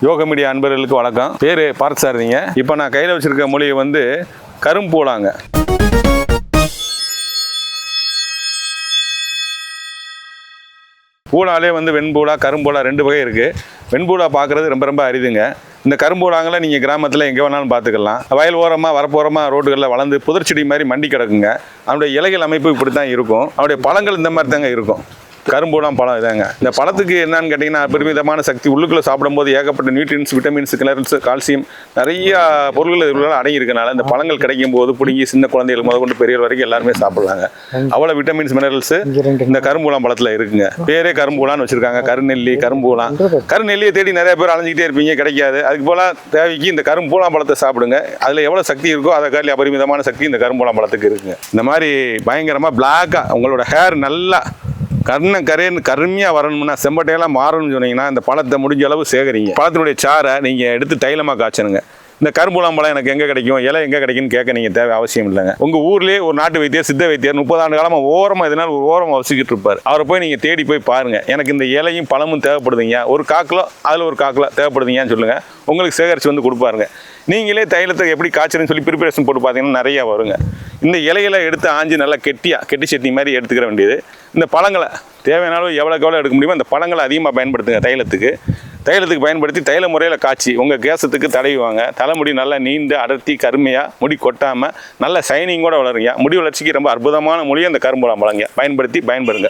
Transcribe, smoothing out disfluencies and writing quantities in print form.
யோக மீடியா அன்பர்களுக்கு வணக்கம். பேர் பார்த்தசாரதிங்க. இப்போ நான் கையில் வச்சுருக்க மொழியை வந்து கரும்பூலாங்க. பூலாலே வந்து வெண்பூலா கரும்பூலா ரெண்டு வகை இருக்குது. வெண்பூலா பார்க்குறது ரொம்ப ரொம்ப அரிதுங்க. இந்த கரும்பூலாங்களை நீங்கள் கிராமத்தில் எங்கே வேணாலும் பார்த்துக்கலாம். வயல் ஓரமாக வரப்போரமாக ரோடுகளில் வளர்ந்து புதர்ச்செடி மாதிரி மண்டி கிடக்குங்க. அவனுடைய இலைகள் அமைப்பு இப்படி தான் இருக்கும். அவனுடைய பழங்கள் இந்த மாதிரி தாங்க இருக்கும். கரும்பூலாம் பழம் இதாங்க. இந்த பழத்துக்கு என்னன்னு கேட்டிங்கன்னா பெருமிதமான சக்தி. உள்ளுக்குள்ளே சாப்பிடும்போது ஏகப்பட்ட நியூட்ரியன்ஸ், விட்டமின்ஸ், மினரல்ஸ், கால்சியம் நிறைய பொருட்கள் இதுக்குள்ள அடங்கி இருக்கனால இந்த பழங்கள் கிடைக்கும் போது பிடிங்கி சின்ன குழந்தைகள் முதல் கொண்டு பெரியவர் வரைக்கும் எல்லாருமே சாப்பிடலாங்க. அவ்வளோ விட்டமின்ஸ், மினரல்ஸ் இந்த கரும்பூலாம் பழத்தில் இருக்குங்க. பேரே கரும்பூலான்னு வச்சிருக்காங்க. கருநெல்லி, கரும்பூலாம். கருநெல்லியை தேடி நிறைய பேர் அலைஞ்சிக்கிட்டே இருப்பீங்க, கிடைக்காது. அதுக்கு போல தேவைக்கு இந்த கரும்பூலாம் பழத்தை சாப்பிடுங்க. அதில் எவ்வளோ சக்தி இருக்கோ அதை காட்டி அபரிமிதமான சக்தி இந்த கரும்பூலாம் பழத்துக்கு இருக்குங்க. இந்த மாதிரி பயங்கரமாக பிளாக்காக உங்களோட ஹேர் நல்லா கரைன்னு கருமையாக வரணும்னா, செம்பட்டையெல்லாம் மாறணும்னு சொன்னீங்கன்னா இந்த பழத்தை முடிஞ்ச அளவு சேகரிங்க. பழத்தினுடைய சாரை நீங்கள் எடுத்து தைலமாக காய்ச்சணுங்க. இந்த கரும்பூலாம் பழம் எனக்கு எங்கே கிடைக்கும், இலை எங்கே கிடைக்குன்னு கேட்க நீங்கள் தேவை அவசியம் இல்லைங்க. உங்கள் ஊர்லேயே ஒரு நாட்டு வைத்தியர், சித்த வைத்தியர் 30 ஆண்டு காலமாக ஓரமாக இதனால் ஒரு ஓரமாக வசிக்கிட்டு இருப்பார். அவரை போய் நீங்கள் தேடி போய் பாருங்கள். எனக்கு இந்த இலையும் பழமும் தேவைப்படுதுங்க, ஒரு காக்கிலோ அதில் ஒரு காக்கிலோ தேவைப்படுதுங்கன்னு சொல்லுங்கள். உங்களுக்கு சேகரித்து வந்து கொடுப்பாருங்க. நீங்களே தைலத்தை எப்படி காய்ச்சணும்னு சொல்லி ப்ரிப்பரேஷன் போட்டு பார்த்தீங்கன்னா நிறையா வருங்க. இந்த இலைகளை எடுத்து ஆஞ்சி நல்லா கெட்டி சட்னி மாதிரி எடுத்துக்கிற வேண்டியது. இந்த பழங்களை தேவையானாலும் எவ்வளோக்கு எடுக்க முடியுமோ அந்த பழங்களை அதிகமாக பயன்படுத்துங்க. தைலத்துக்கு பயன்படுத்தி தைல முறையில் காய்ச்சி உங்கள் கேசத்துக்கு தடவிவாங்க. தலைமுடி நல்லா நீண்டு அடர்த்தி கருமையாக முடி கொட்டாமல் நல்ல சைனிங்கோட வளருங்க. முடி வளர்ச்சிக்கு ரொம்ப அற்புதமான மொழியை அந்த கரும்பூலாம் பழங்க பயன்படுங்க.